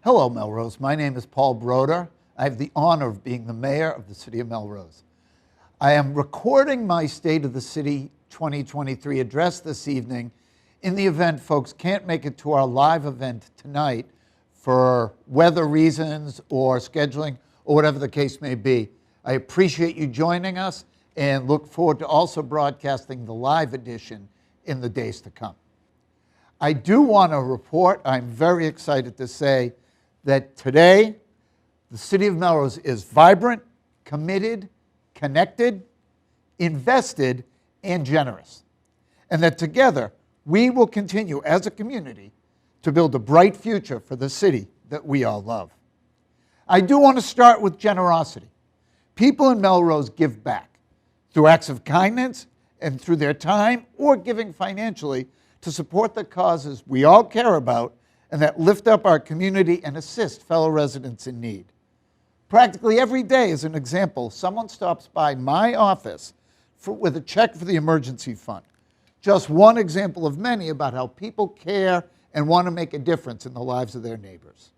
Hello, Melrose. My name is Paul Brodeur. I have the honor of being the mayor of the city of Melrose. I am recording my State of the City 2023 address this evening in the event folks can't make it to our live event tonight for weather reasons or scheduling or whatever the case may be. I appreciate you joining us and look forward to also broadcasting the live edition in the days to come. I do want to report, I'm very excited to say, that today the city of Melrose is vibrant, committed, connected, invested, and generous. And that together we will continue as a community to build a bright future for the city that we all love. I do want to start with generosity. People in Melrose give back through acts of kindness and through their time or giving financially to support the causes we all care about and that lift up our community and assist fellow residents in need. Practically every day, as an example, someone stops by my office with a check for the emergency fund. Just one example of many about how people care and want to make a difference in the lives of their neighbors.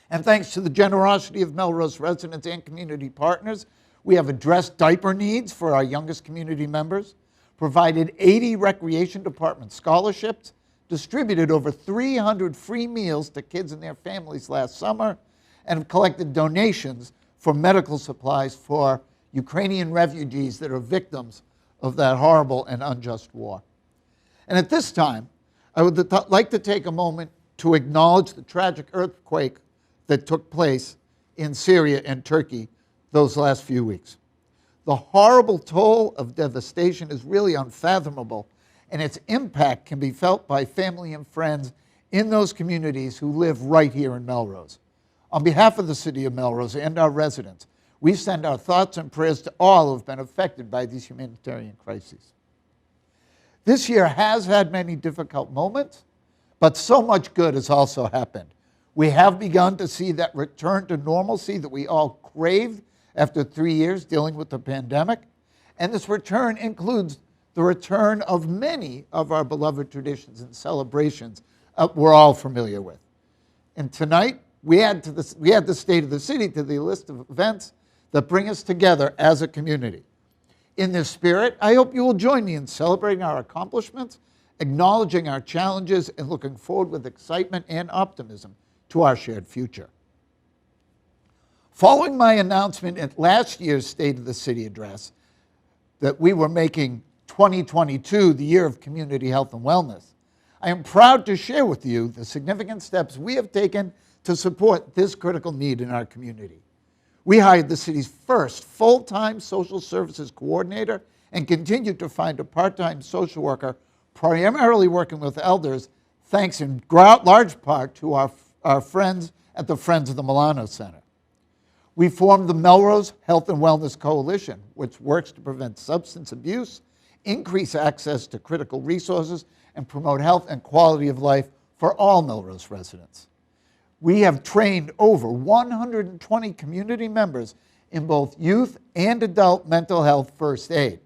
And thanks to the generosity of Melrose residents and community partners, we have addressed diaper needs for our youngest community members, provided 80 recreation department scholarships, distributed over 300 free meals to kids and their families last summer, and have collected donations for medical supplies for Ukrainian refugees that are victims of that horrible and unjust war. And at this time, I would like to take a moment to acknowledge the tragic earthquake that took place in Syria and Turkey those last few weeks. The horrible toll of devastation is really unfathomable, and its impact can be felt by family and friends in those communities who live right here in Melrose. On behalf of the city of Melrose and our residents, we send our thoughts and prayers to all who have been affected by these humanitarian crises. This year has had many difficult moments, but so much good has also happened. We have begun to see that return to normalcy that we all craved after 3 years dealing with the pandemic, and this return includes the return of many of our beloved traditions and celebrations we're all familiar with. And tonight, we add the State of the City to the list of events that bring us together as a community. In this spirit, I hope you will join me in celebrating our accomplishments, acknowledging our challenges, and looking forward with excitement and optimism to our shared future. Following my announcement at last year's State of the City address that we were making 2022 the year of community health and wellness, I am proud to share with you the significant steps we have taken to support this critical need in our community. We hired the city's first full-time social services coordinator and continued to find a part-time social worker primarily working with elders, thanks in large part to our friends at the Friends of the Milano Center. We formed the Melrose Health and Wellness Coalition, which works to prevent substance abuse, increase access to critical resources, and promote health and quality of life for all Melrose residents. We have trained over 120 community members in both youth and adult mental health first aid.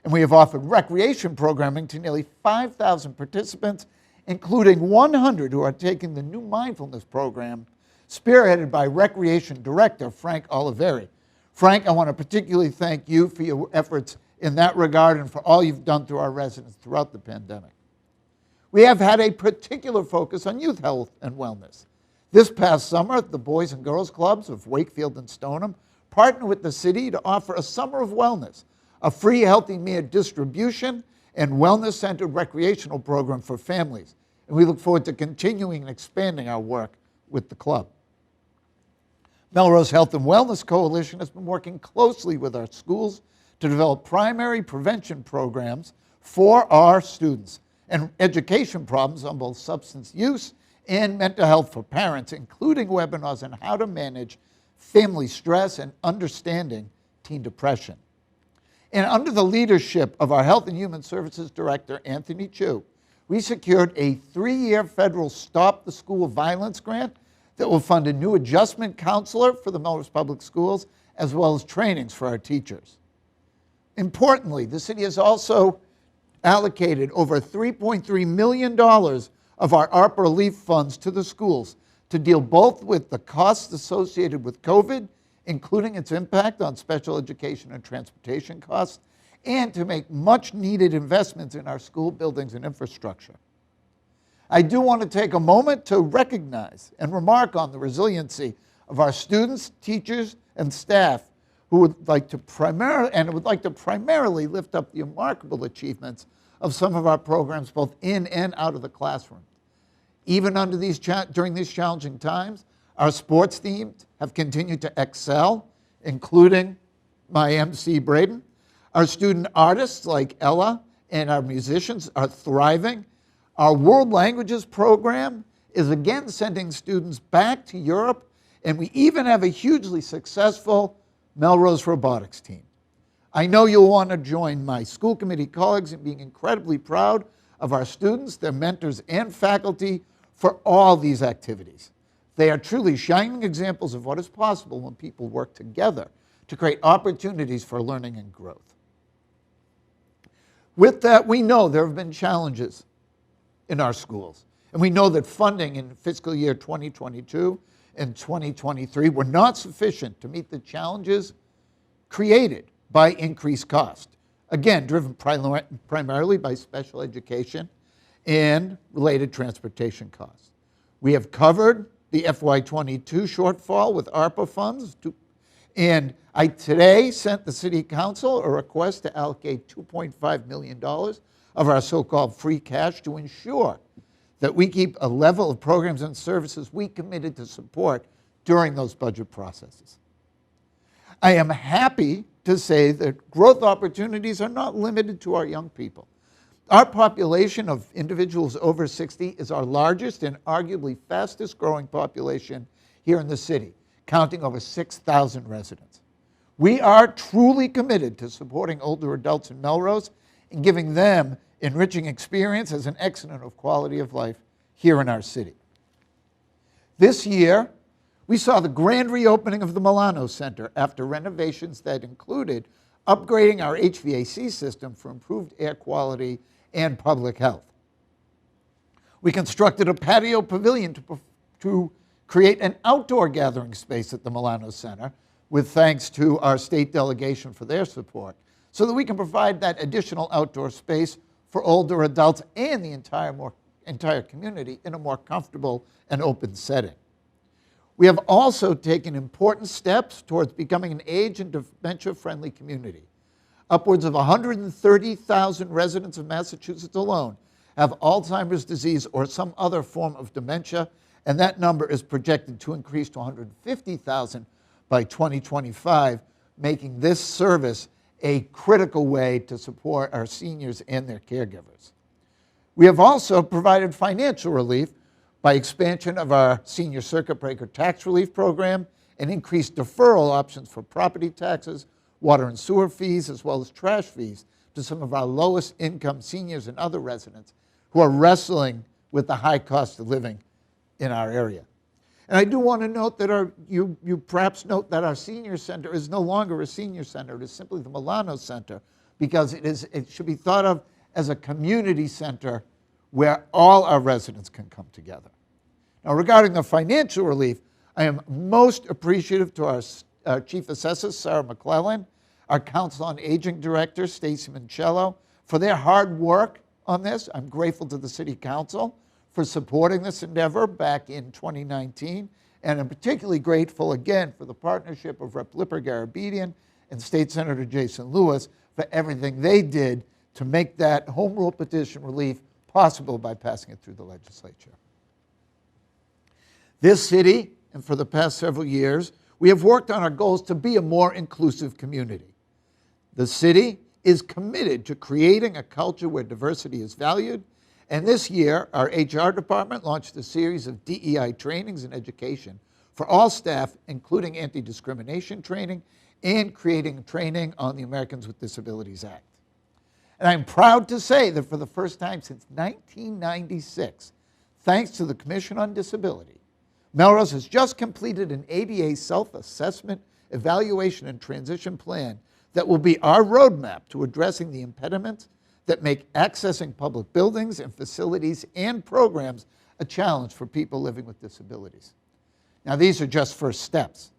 And we have offered recreation programming to nearly 5,000 participants, including 100 who are taking the new mindfulness program spearheaded by Recreation Director Frank Oliveri. Frank, I want to particularly thank you for your efforts in that regard and for all you've done through our residents throughout the pandemic. We have had a particular focus on youth health and wellness. This past summer, the Boys and Girls Clubs of Wakefield and Stoneham partnered with the city to offer a Summer of Wellness, a free healthy meal distribution and wellness-centered recreational program for families. And we look forward to continuing and expanding our work with the club. Melrose Health and Wellness Coalition has been working closely with our schools to develop primary prevention programs for our students and education problems on both substance use and mental health for parents, including webinars on how to manage family stress and understanding teen depression. And under the leadership of our Health and Human Services Director, Anthony Chu, we secured a 3-year federal Stop the School Violence grant that will fund a new adjustment counselor for the Melrose Public Schools, as well as trainings for our teachers. Importantly, the city has also allocated over $3.3 million of our ARPA relief funds to the schools to deal both with the costs associated with COVID, including its impact on special education and transportation costs, and to make much needed investments in our school buildings and infrastructure. I do want to take a moment to recognize and remark on the resiliency of our students, teachers, and staff who would like to primarily lift up the remarkable achievements of some of our programs both in and out of the classroom. Even during these challenging times, our sports teams have continued to excel, including my MC Braden. Our student artists like Ella and our musicians are thriving. Our World Languages program is again sending students back to Europe, and we even have a hugely successful Melrose robotics team. I know you'll want to join my school committee colleagues in being incredibly proud of our students, their mentors, and faculty for all these activities. They are truly shining examples of what is possible when people work together to create opportunities for learning and growth. With that, we know there have been challenges in our schools, and we know that funding in fiscal year 2022 and 2023 were not sufficient to meet the challenges created by increased cost, again, driven primarily by special education and related transportation costs. We have covered the FY22 shortfall with ARPA funds, and I today sent the City Council a request to allocate $2.5 million of our so-called free cash to ensure that we keep a level of programs and services we committed to support during those budget processes. I am happy to say that growth opportunities are not limited to our young people. Our population of individuals over 60 is our largest and arguably fastest growing population here in the city, counting over 6,000 residents. We are truly committed to supporting older adults in Melrose and giving them enriching experience as an excellent of quality of life here in our city. This year, we saw the grand reopening of the Milano Center after renovations that included upgrading our HVAC system for improved air quality and public health. We constructed a patio pavilion to create an outdoor gathering space at the Milano Center, with thanks to our state delegation for their support, so that we can provide that additional outdoor space for older adults and the entire community in a more comfortable and open setting. We have also taken important steps towards becoming an age and dementia-friendly community. Upwards of 130,000 residents of Massachusetts alone have Alzheimer's disease or some other form of dementia, and that number is projected to increase to 150,000 by 2025, making this service a critical way to support our seniors and their caregivers. We have also provided financial relief by expansion of our senior circuit breaker tax relief program and increased deferral options for property taxes, water and sewer fees, as well as trash fees to some of our lowest income seniors and other residents who are wrestling with the high cost of living in our area. And I do want to note that you perhaps note that our senior center is no longer a senior center. It is simply the Milano Center, because it should be thought of as a community center where all our residents can come together. Now, regarding the financial relief, I am most appreciative to our Chief Assessor, Sarah McClellan, our Council on Aging Director, Stacy Mancello, for their hard work on this. I'm grateful to the City Council for supporting this endeavor back in 2019, and I'm particularly grateful again for the partnership of Rep. Lipper Garabedian and State Senator Jason Lewis for everything they did to make that home rule petition relief possible by passing it through the legislature. This city, and for the past several years, we have worked on our goals to be a more inclusive community. The city is committed to creating a culture where diversity is valued, and this year, our HR department launched a series of DEI trainings and education for all staff, including anti-discrimination training and creating training on the Americans with Disabilities Act. And I'm proud to say that for the first time since 1996, thanks to the Commission on Disability, Melrose has just completed an ADA self-assessment, evaluation, and transition plan that will be our roadmap to addressing the impediments that make accessing public buildings and facilities and programs a challenge for people living with disabilities. Now, these are just first steps.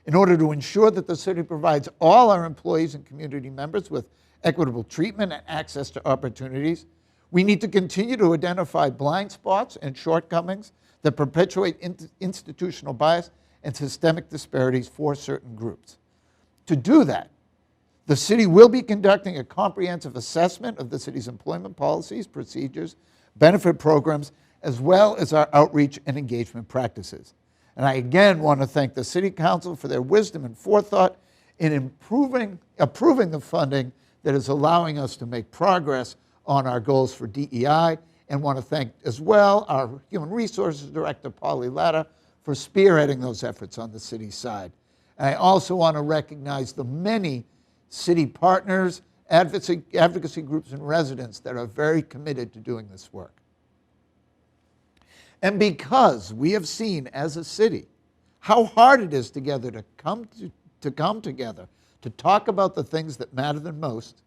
In order to ensure that the city provides all our employees and community members with equitable treatment and access to opportunities, we need to continue to identify blind spots and shortcomings that perpetuate institutional bias and systemic disparities for certain groups. To do that, the city will be conducting a comprehensive assessment of the city's employment policies, procedures, benefit programs, as well as our outreach and engagement practices. And I again want to thank the City Council for their wisdom and forethought in approving the funding that is allowing us to make progress on our goals for DEI, and want to thank as well our Human Resources Director, Polly Latta, for spearheading those efforts on the city side. And I also want to recognize the many city partners, advocacy groups, and residents that are very committed to doing this work. And because we have seen as a city how hard it is together to come together to talk about the things that matter the most,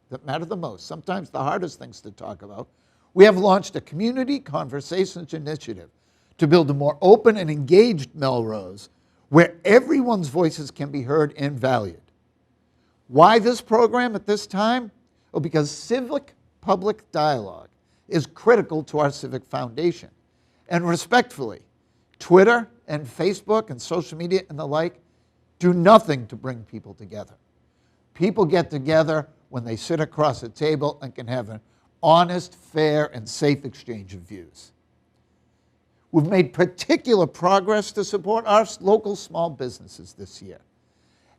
sometimes the hardest things to talk about, we have launched a community conversations initiative to build a more open and engaged Melrose where everyone's voices can be heard and valued. Why this program at this time? Well, because civic public dialogue is critical to our civic foundation. And respectfully, Twitter and Facebook and social media and the like do nothing to bring people together. People get together when they sit across a table and can have an honest, fair, and safe exchange of views. We've made particular progress to support our local small businesses this year.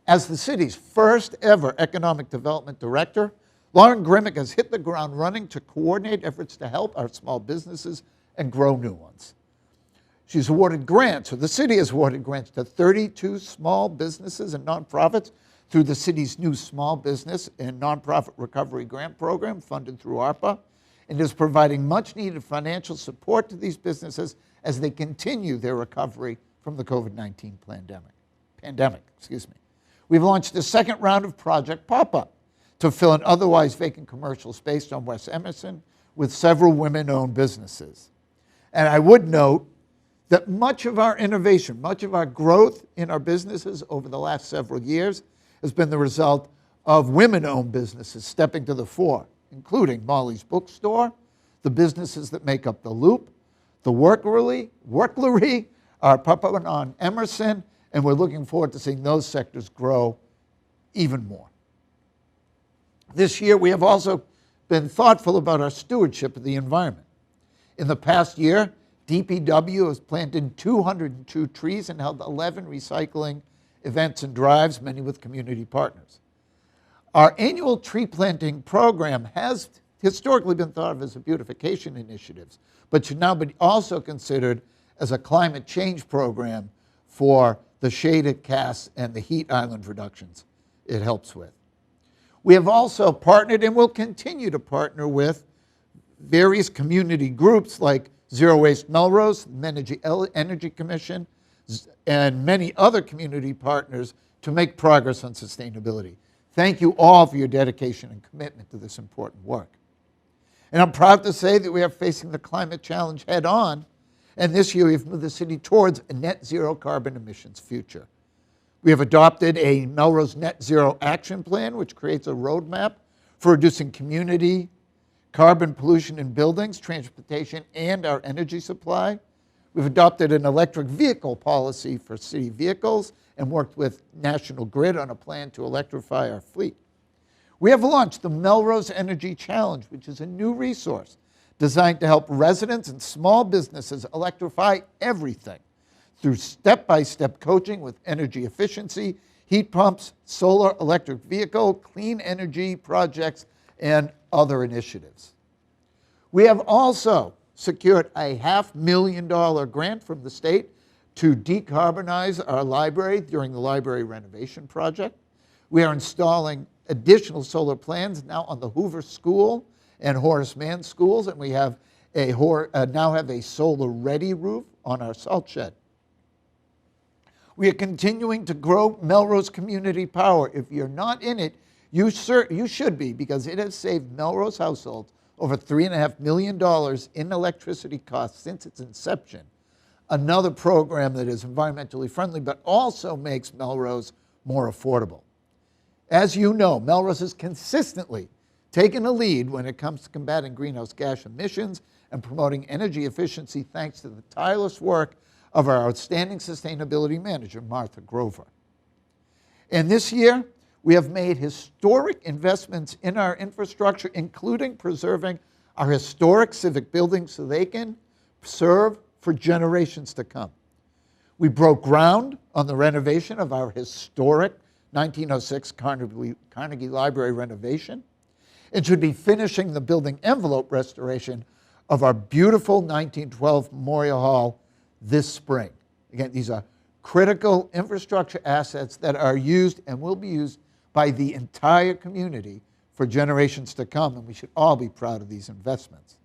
As the city's first ever economic development director, Lauren Grimmick has hit the ground running to coordinate efforts to help our small businesses and grow new ones. She's awarded grants, or the city has awarded grants to 32 small businesses and nonprofits through the city's new Small Business and Nonprofit Recovery Grant Program funded through ARPA, and is providing much needed financial support to these businesses as they continue their recovery from the COVID-19 pandemic. We've launched the second round of Project Pop-Up to fill an otherwise vacant commercial space on West Emerson with several women-owned businesses. And I would note that much of our innovation, much of our growth in our businesses over the last several years has been the result of women-owned businesses stepping to the fore, including Molly's Bookstore, the businesses that make up The Loop, the Worklery, our Papa on Emerson, and we're looking forward to seeing those sectors grow even more. This year, we have also been thoughtful about our stewardship of the environment. In the past year, DPW has planted 202 trees and held 11 recycling events and drives, many with community partners. Our annual tree planting program has historically been thought of as a beautification initiative, but should now be also considered as a climate change program for the shade it casts and the heat island reductions it helps with. We have also partnered and will continue to partner with various community groups like Zero Waste Melrose, the Energy Commission, and many other community partners to make progress on sustainability. Thank you all for your dedication and commitment to this important work. And I'm proud to say that we are facing the climate challenge head on, and this year we've moved the city towards a net zero carbon emissions future. We have adopted a Melrose Net Zero Action Plan, which creates a roadmap for reducing community carbon pollution in buildings, transportation, and our energy supply. We've adopted an electric vehicle policy for city vehicles and worked with National Grid on a plan to electrify our fleet. We have launched the Melrose Energy Challenge, which is a new resource designed to help residents and small businesses electrify everything through step-by-step coaching with energy efficiency, heat pumps, solar electric vehicle, clean energy projects, and other initiatives. We have also secured a $500,000 grant from the state to decarbonize our library during the library renovation project. We are installing additional solar plans now on the Hoover School and Horace Mann schools, and we have now have a solar-ready roof on our salt shed. We are continuing to grow Melrose Community Power. If you're not in it, you should be, because it has saved Melrose households over $3.5 million in electricity costs since its inception. Another program that is environmentally friendly but also makes Melrose more affordable. As you know, Melrose has consistently taken a lead when it comes to combating greenhouse gas emissions and promoting energy efficiency thanks to the tireless work of our outstanding sustainability manager, Martha Grover. And this year, we have made historic investments in our infrastructure, including preserving our historic civic buildings so they can serve for generations to come. We broke ground on the renovation of our historic 1906 Carnegie Library renovation and should be finishing the building envelope restoration of our beautiful 1912 Memorial Hall this spring. Again, these are critical infrastructure assets that are used and will be used by the entire community for generations to come, and we should all be proud of these investments.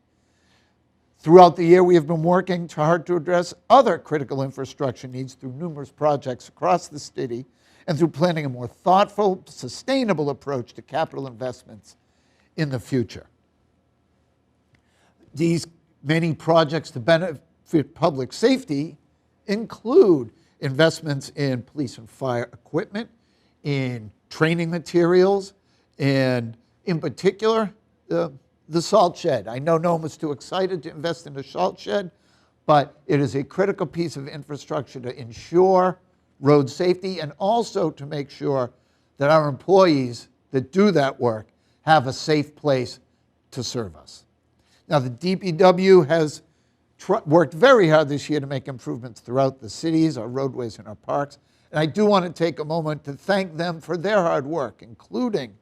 Throughout the year, we have been working hard to address other critical infrastructure needs through numerous projects across the city and through planning a more thoughtful, sustainable approach to capital investments in the future. These many projects to benefit public safety include investments in police and fire equipment, in training materials, and in particular, the salt shed. I know no one was too excited to invest in the salt shed, but it is a critical piece of infrastructure to ensure road safety and also to make sure that our employees that do that work have a safe place to serve us. Now, the DPW has worked very hard this year to make improvements throughout the cities, our roadways, and our parks. And I do want to take a moment to thank them for their hard work, including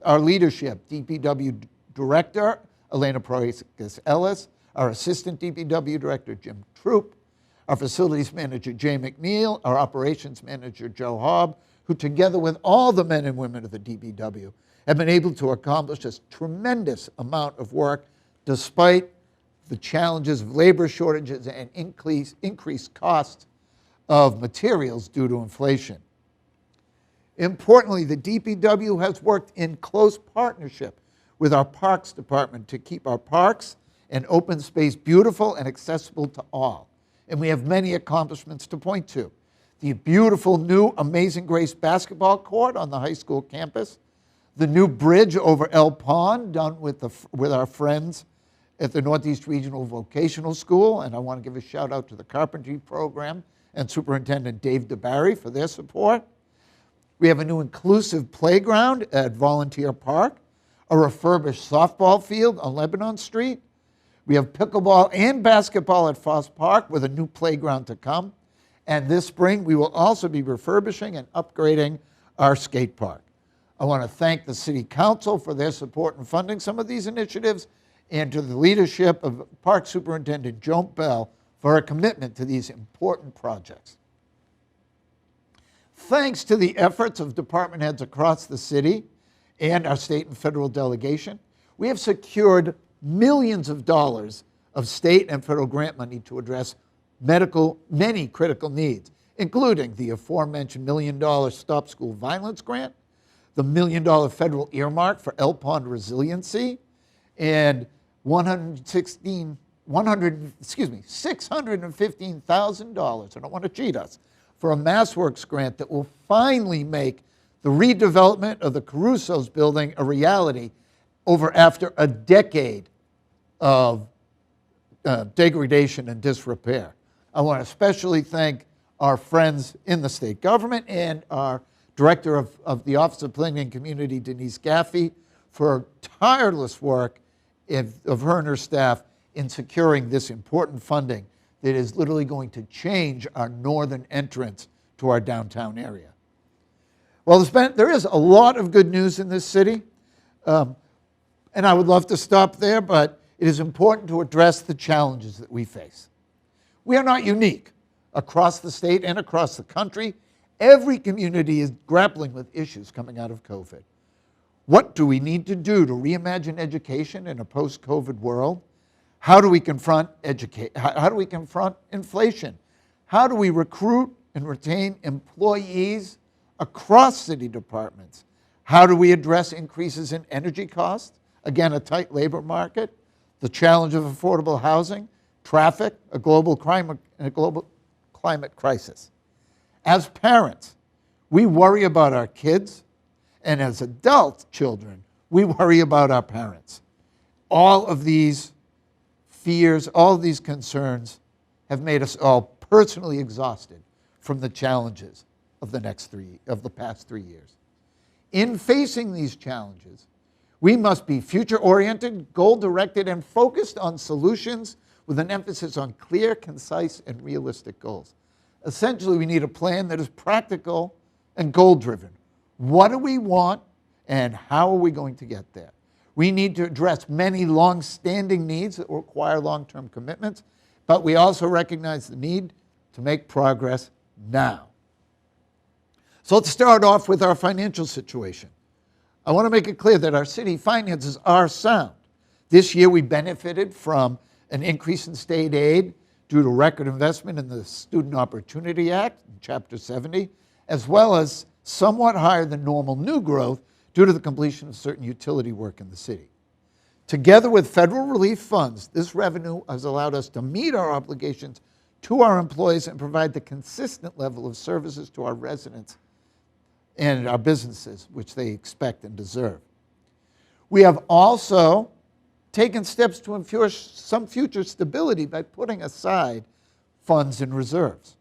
our leadership, DPW Director Elena Proiskis-Ellis, our Assistant DPW Director Jim Troop, our Facilities Manager Jay McNeil, our Operations Manager Joe Hobb, who together with all the men and women of the DPW have been able to accomplish this tremendous amount of work despite the challenges of labor shortages and increased costs of materials due to inflation. Importantly, the DPW has worked in close partnership with our Parks Department to keep our parks and open space beautiful and accessible to all. And we have many accomplishments to point to. The beautiful new Amazing Grace basketball court on the high school campus, the new bridge over El Pond done with our friends at the Northeast Regional Vocational School, and I want to give a shout out to the carpentry program and Superintendent Dave DeBarry for their support. We have a new inclusive playground at Volunteer Park, a refurbished softball field on Lebanon Street. We have pickleball and basketball at Foss Park with a new playground to come. And this spring, we will also be refurbishing and upgrading our skate park. I want to thank the City Council for their support in funding some of these initiatives and to the leadership of Park Superintendent Joan Bell for her commitment to these important projects. Thanks to the efforts of department heads across the city and our state and federal delegation, we have secured millions of dollars of state and federal grant money to address many critical needs, including the aforementioned $1 million Stop School Violence Grant, the $1 million federal earmark for El Pond resiliency, and $615,000, I don't want to cheat us, for a MassWorks grant that will finally make the redevelopment of the Caruso's building a reality after a decade of degradation and disrepair. I want to especially thank our friends in the state government and our Director of the Office of Planning and Community, Denise Gaffey, for tireless work of her and her staff in securing this important funding that is literally going to change our northern entrance to our downtown area. Well, there is a lot of good news in this city, and I would love to stop there, but it is important to address the challenges that we face. We are not unique. Across the state and across the country, every community is grappling with issues coming out of COVID. What do we need to do to reimagine education in a post-COVID world? How do we confront inflation? How do we recruit and retain employees across city departments? How do we address increases in energy costs? again, a tight labor market, the challenge of affordable housing, traffic, a global climate crisis. As parents, we worry about our kids, and as adult children, we worry about our parents. All of these fears, all of these concerns have made us all personally exhausted from the challenges of the past 3 years. In facing these challenges, we must be future-oriented, goal-directed, and focused on solutions with an emphasis on clear, concise, and realistic goals. Essentially, we need a plan that is practical and goal-driven. What do we want, and how are we going to get there? We need to address many long-standing needs that require long-term commitments, but we also recognize the need to make progress now. So let's start off with our financial situation. I want to make it clear that our city finances are sound. This year we benefited from an increase in state aid due to record investment in the Student Opportunity Act, Chapter 70, as well as somewhat higher than normal new growth due to the completion of certain utility work in the city. Together with federal relief funds, this revenue has allowed us to meet our obligations to our employees and provide the consistent level of services to our residents and our businesses, which they expect and deserve. We have also taken steps to ensure some future stability by putting aside funds and reserves.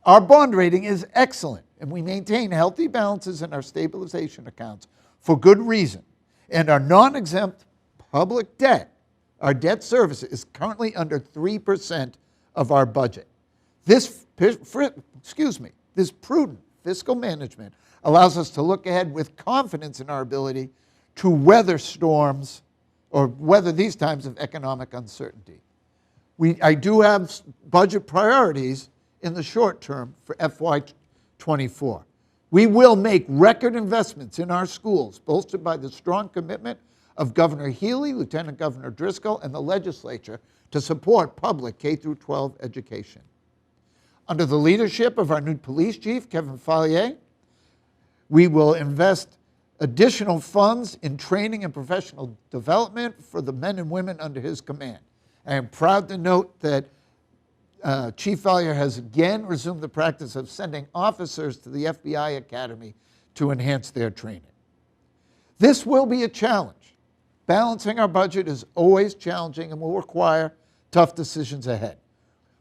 Our bond rating is excellent, and we maintain healthy balances in our stabilization accounts for good reason. And our non-exempt public debt, our debt service, is currently under 3% of our budget. This prudent fiscal management allows us to look ahead with confidence in our ability to weather storms or weather these times of economic uncertainty. I do have budget priorities in the short term for FY24. We will make record investments in our schools, bolstered by the strong commitment of Governor Healy, Lieutenant Governor Driscoll, and the legislature to support public K-12 education. Under the leadership of our new police chief, Kevin Fallier, we will invest additional funds in training and professional development for the men and women under his command. I am proud to note that Chief Fallier has again resumed the practice of sending officers to the FBI Academy to enhance their training. This will be a challenge. Balancing our budget is always challenging and will require tough decisions ahead.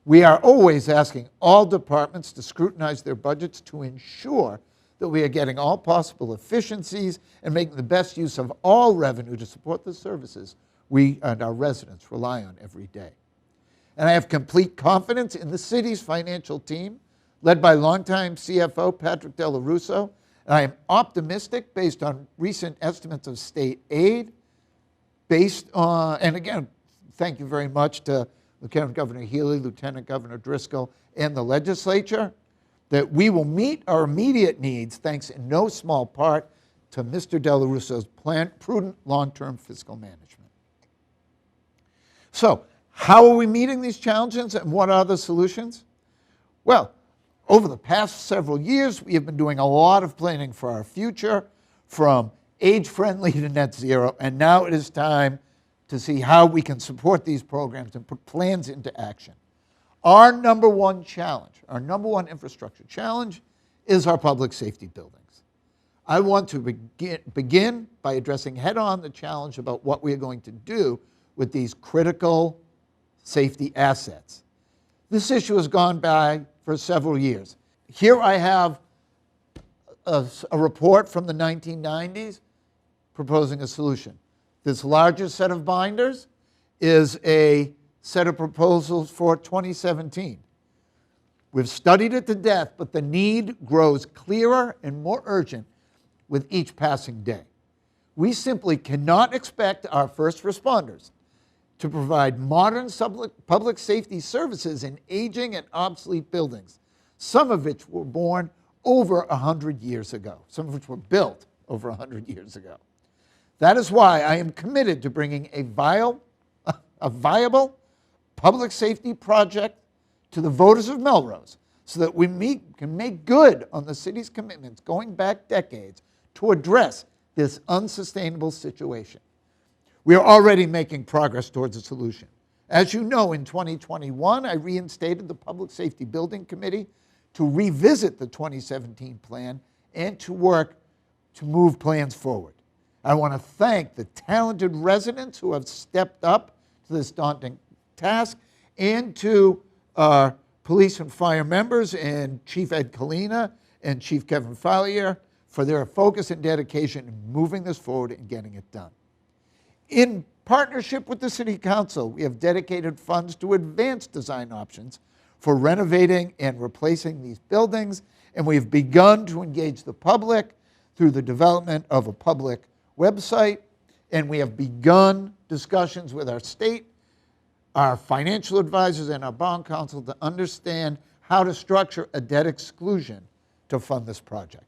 We are always asking all departments to scrutinize their budgets to ensure that we are getting all possible efficiencies and making the best use of all revenue to support the services we and our residents rely on every day. And I have complete confidence in the city's financial team, led by longtime CFO Patrick Della Russo, and I am optimistic based on recent estimates of state aid, based on, and again, thank you very much to Lieutenant Governor Healy, Lieutenant Governor Driscoll, and the legislature, that we will meet our immediate needs thanks in no small part to Mr. Della Russo's prudent long-term fiscal management. So, how are we meeting these challenges and what are the solutions? Well, over the past several years, we have been doing a lot of planning for our future, from age-friendly to net zero, and now it is time to see how we can support these programs and put plans into action. Our number one challenge, our number one infrastructure challenge, is our public safety buildings. I want to begin by addressing head-on the challenge about what we are going to do with these critical safety assets. This issue has gone by for several years. Here I have a report from the 1990s proposing a solution. This larger set of binders is a set of proposals for 2017. We've studied it to death, but the need grows clearer and more urgent with each passing day. We simply cannot expect our first responders to provide modern public safety services in aging and obsolete buildings, some of which were born over 100 years ago, some of which were built over 100 years ago. That is why I am committed to bringing a viable public safety project to the voters of Melrose so that we can make good on the city's commitments going back decades to address this unsustainable situation. We are already making progress towards a solution. As you know, in 2021, I reinstated the Public Safety Building Committee to revisit the 2017 plan and to work to move plans forward. I want to thank the talented residents who have stepped up to this daunting task, and to our police and fire members and Chief Ed Kalina and Chief Kevin Fallier for their focus and dedication in moving this forward and getting it done. In partnership with the City Council, we have dedicated funds to advance design options for renovating and replacing these buildings, and we've begun to engage the public through the development of a public website, and we have begun discussions with our state, our financial advisors, and our bond counsel to understand how to structure a debt exclusion to fund this project.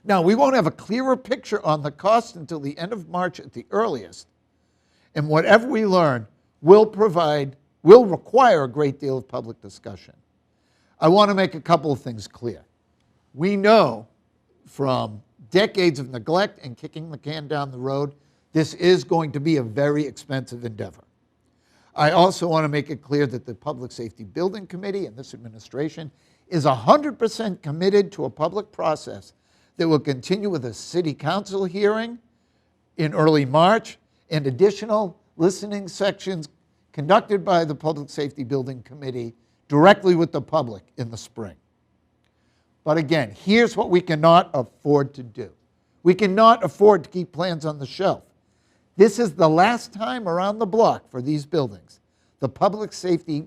Now, we won't have a clearer picture on the cost until the end of March at the earliest, and whatever we learn will require a great deal of public discussion. I want to make a couple of things clear. We know from decades of neglect and kicking the can down the road, this is going to be a very expensive endeavor. I also want to make it clear that the Public Safety Building Committee and this administration is 100% committed to a public process that will continue with a City Council hearing in early March and additional listening sections conducted by the Public Safety Building Committee directly with the public in the spring. But again, here's what we cannot afford to do. We cannot afford to keep plans on the shelf. This is the last time around the block for these buildings. The public safety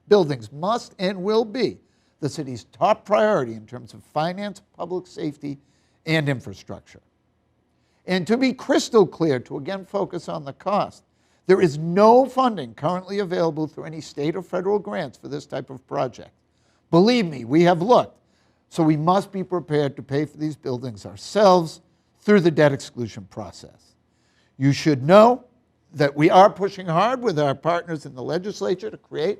buildings must and will be the city's top priority in terms of finance, public safety, and infrastructure. And to be crystal clear, to again focus on the cost, there is no funding currently available through any state or federal grants for this type of project. Believe me, we have looked, so we must be prepared to pay for these buildings ourselves through the debt exclusion process. You should know that we are pushing hard with our partners in the legislature to create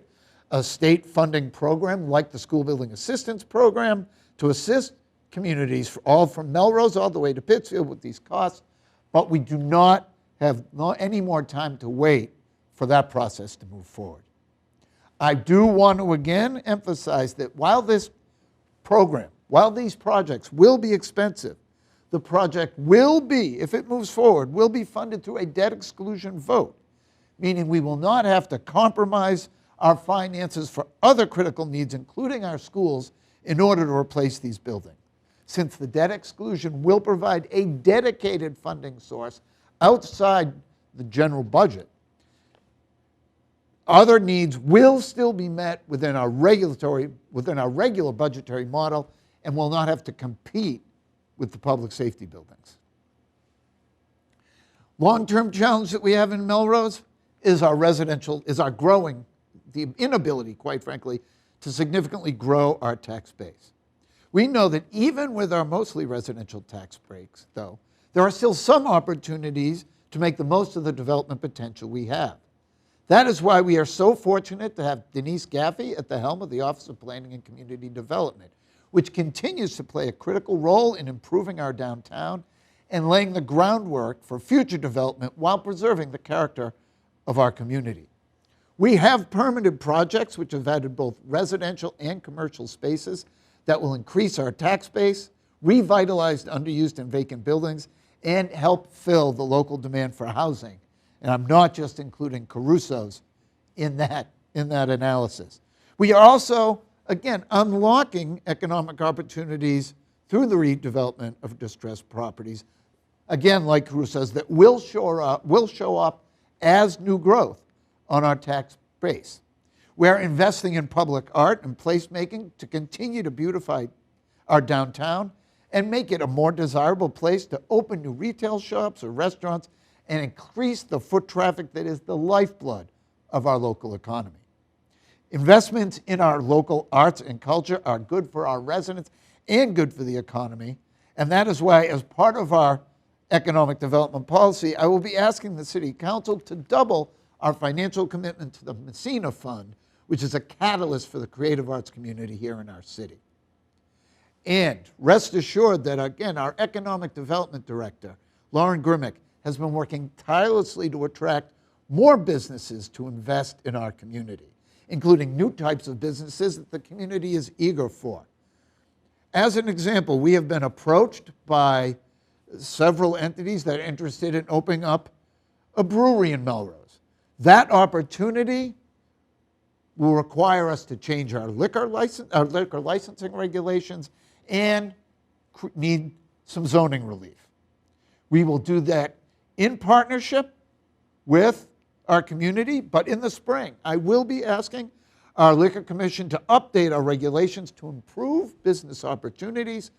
a state funding program like the School Building Assistance Program to assist communities, all from Melrose all the way to Pittsfield, with these costs, but we do not have any more time to wait for that process to move forward. I do want to again emphasize that while this program, while these projects will be expensive, the project will be, if it moves forward, will be funded through a debt exclusion vote, meaning we will not have to compromise our finances for other critical needs, including our schools, in order to replace these buildings. Since the debt exclusion will provide a dedicated funding source outside the general budget, other needs will still be met within our regular budgetary model and will not have to compete with the public safety buildings. Long-term challenge that we have in Melrose is the inability, quite frankly, to significantly grow our tax base. We know that even with our mostly residential tax breaks, though, there are still some opportunities to make the most of the development potential we have. That is why we are so fortunate to have Denise Gaffey at the helm of the Office of Planning and Community Development, which continues to play a critical role in improving our downtown and laying the groundwork for future development while preserving the character of our community. We have permitted projects which have added both residential and commercial spaces that will increase our tax base, revitalize underused and vacant buildings, and help fill the local demand for housing. And I'm not just including Caruso's in that analysis. We are also, again, unlocking economic opportunities through the redevelopment of distressed properties, again, like Caruso's, that will show up as new growth on our tax base. We're investing in public art and placemaking to continue to beautify our downtown and make it a more desirable place to open new retail shops or restaurants and increase the foot traffic that is the lifeblood of our local economy. Investments in our local arts and culture are good for our residents and good for the economy, and that is why, as part of our economic development policy, I will be asking the City Council to double our financial commitment to the Messina Fund, which is a catalyst for the creative arts community here in our city. And rest assured that, again, our Economic Development Director, Lauren Grimmick, has been working tirelessly to attract more businesses to invest in our community, including new types of businesses that the community is eager for. As an example, we have been approached by several entities that are interested in opening up a brewery in Melrose. That opportunity will require us to change our liquor licensing regulations and need some zoning relief. We will do that in partnership with our community, but in the spring, I will be asking our Liquor Commission to update our regulations to improve business opportunities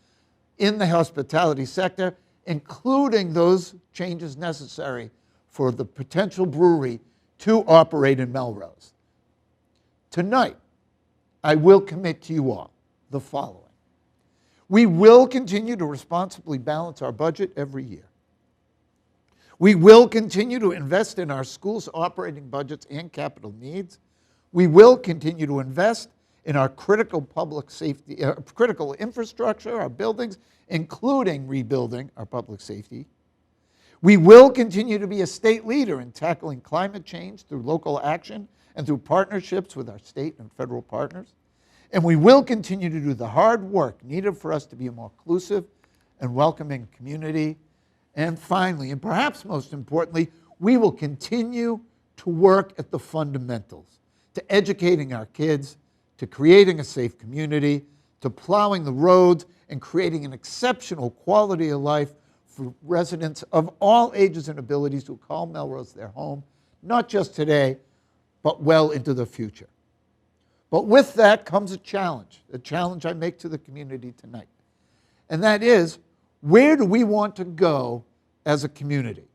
in the hospitality sector, including those changes necessary for the potential brewery to operate in Melrose. Tonight, I will commit to you all the following. We will continue to responsibly balance our budget every year. We will continue to invest in our schools' operating budgets and capital needs. We will continue to invest in our critical public safety, critical infrastructure, our buildings, including rebuilding our public safety. We will continue to be a state leader in tackling climate change through local action and through partnerships with our state and federal partners. And we will continue to do the hard work needed for us to be a more inclusive and welcoming community. And finally, and perhaps most importantly, we will continue to work at the fundamentals, to educating our kids, to creating a safe community, to plowing the roads and creating an exceptional quality of life for residents of all ages and abilities who call Melrose their home, not just today, but well into the future. But with that comes a challenge I make to the community tonight. And that is, where do we want to go as a community?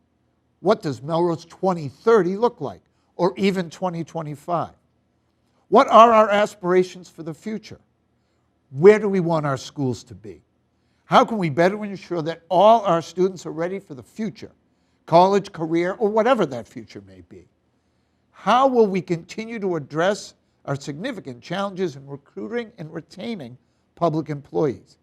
What does Melrose 2030 look like, or even 2025? What are our aspirations for the future? Where do we want our schools to be? How can we better ensure that all our students are ready for the future, college, career, or whatever that future may be? How will we continue to address our significant challenges in recruiting and retaining public employees?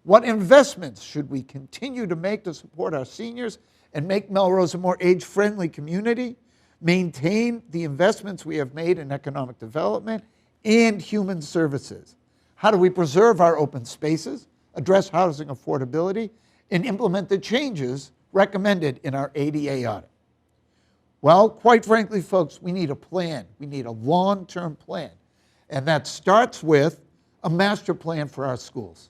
What investments should we continue to make to support our seniors and make Melrose a more age-friendly community, maintain the investments we have made in economic development and human services? How do we preserve our open spaces, address housing affordability, and implement the changes recommended in our ADA audit? Well, quite frankly, folks, we need a plan. We need a long-term plan. And that starts with a master plan for our schools.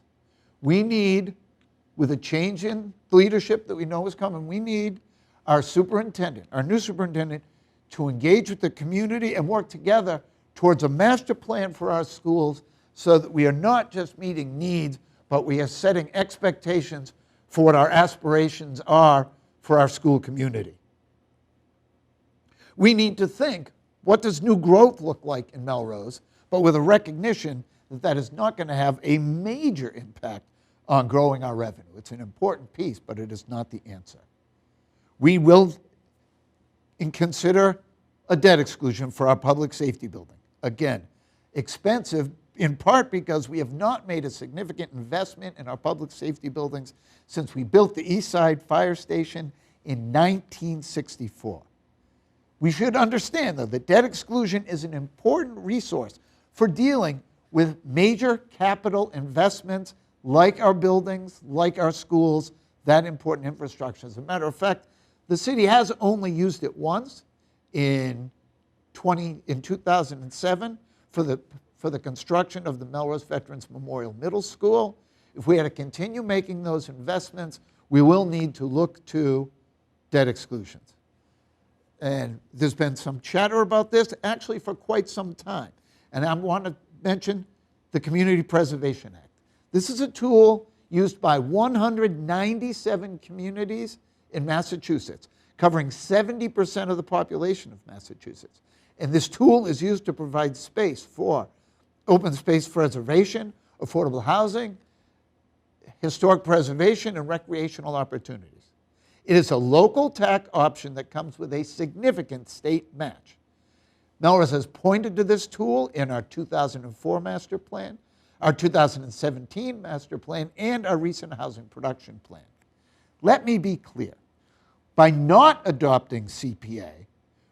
We need, with a change in leadership that we know is coming, we need our superintendent, our new superintendent, to engage with the community and work together towards a master plan for our schools so that we are not just meeting needs, but we are setting expectations for what our aspirations are for our school community. We need to think, what does new growth look like in Melrose, but with a recognition that that is not going to have a major impact on growing our revenue. It's an important piece, but it is not the answer. We will consider a debt exclusion for our public safety building. Again, expensive in part because we have not made a significant investment in our public safety buildings since we built the East Side Fire Station in 1964. We should understand, though, that debt exclusion is an important resource for dealing with major capital investments like our buildings, like our schools, that important infrastructure. As a matter of fact, the city has only used it once in 2007 for the construction of the Melrose Veterans Memorial Middle School. If we had to continue making those investments, we will need to look to debt exclusions. And there's been some chatter about this actually for quite some time. And I want to mention the Community Preservation Act. This is a tool used by 197 communities in Massachusetts, covering 70% of the population of Massachusetts. And this tool is used to provide space for open space preservation, affordable housing, historic preservation, and recreational opportunities. It is a local tax option that comes with a significant state match. Melrose has pointed to this tool in our 2004 master plan, our 2017 master plan, and our recent housing production plan. Let me be clear. By not adopting CPA,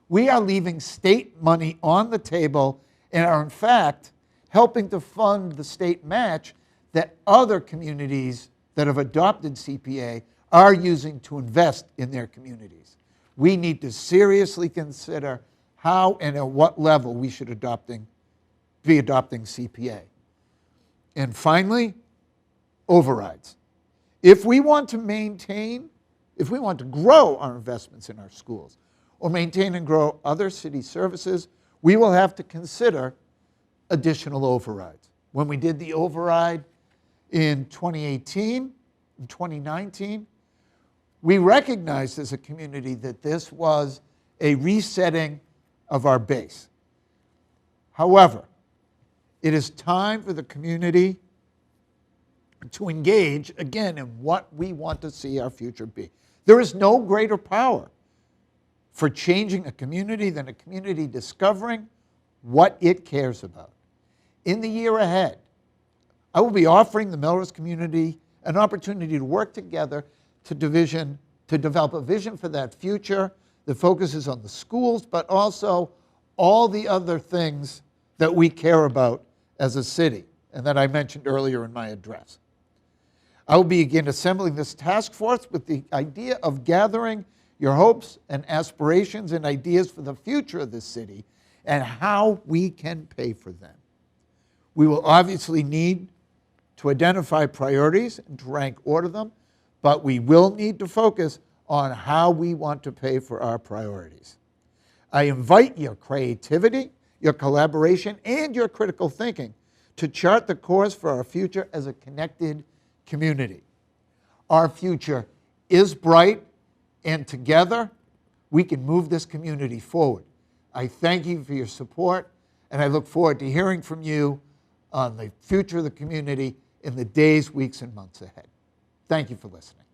we are leaving state money on the table and are in fact helping to fund the state match that other communities that have adopted CPA are using to invest in their communities. We need to seriously consider how and at what level we should be adopting CPA. And finally, overrides. If we want to grow our investments in our schools or maintain and grow other city services, we will have to consider additional overrides. When we did the override in 2018 and 2019, we recognized as a community that this was a resetting of our base. However, it is time for the community to engage again in what we want to see our future be. There is no greater power for changing a community than a community discovering what it cares about. In the year ahead, I will be offering the Melrose community an opportunity to work together to develop a vision for that future that focuses on the schools, but also all the other things that we care about as a city and that I mentioned earlier in my address. I will begin assembling this task force with the idea of gathering your hopes and aspirations and ideas for the future of this city and how we can pay for them. We will obviously need to identify priorities and to rank order them, but we will need to focus on how we want to pay for our priorities. I invite your creativity, your collaboration, and your critical thinking to chart the course for our future as a connected community. Our future is bright, and together we can move this community forward. I thank you for your support, and I look forward to hearing from you on the future of the community in the days, weeks, and months ahead. Thank you for listening.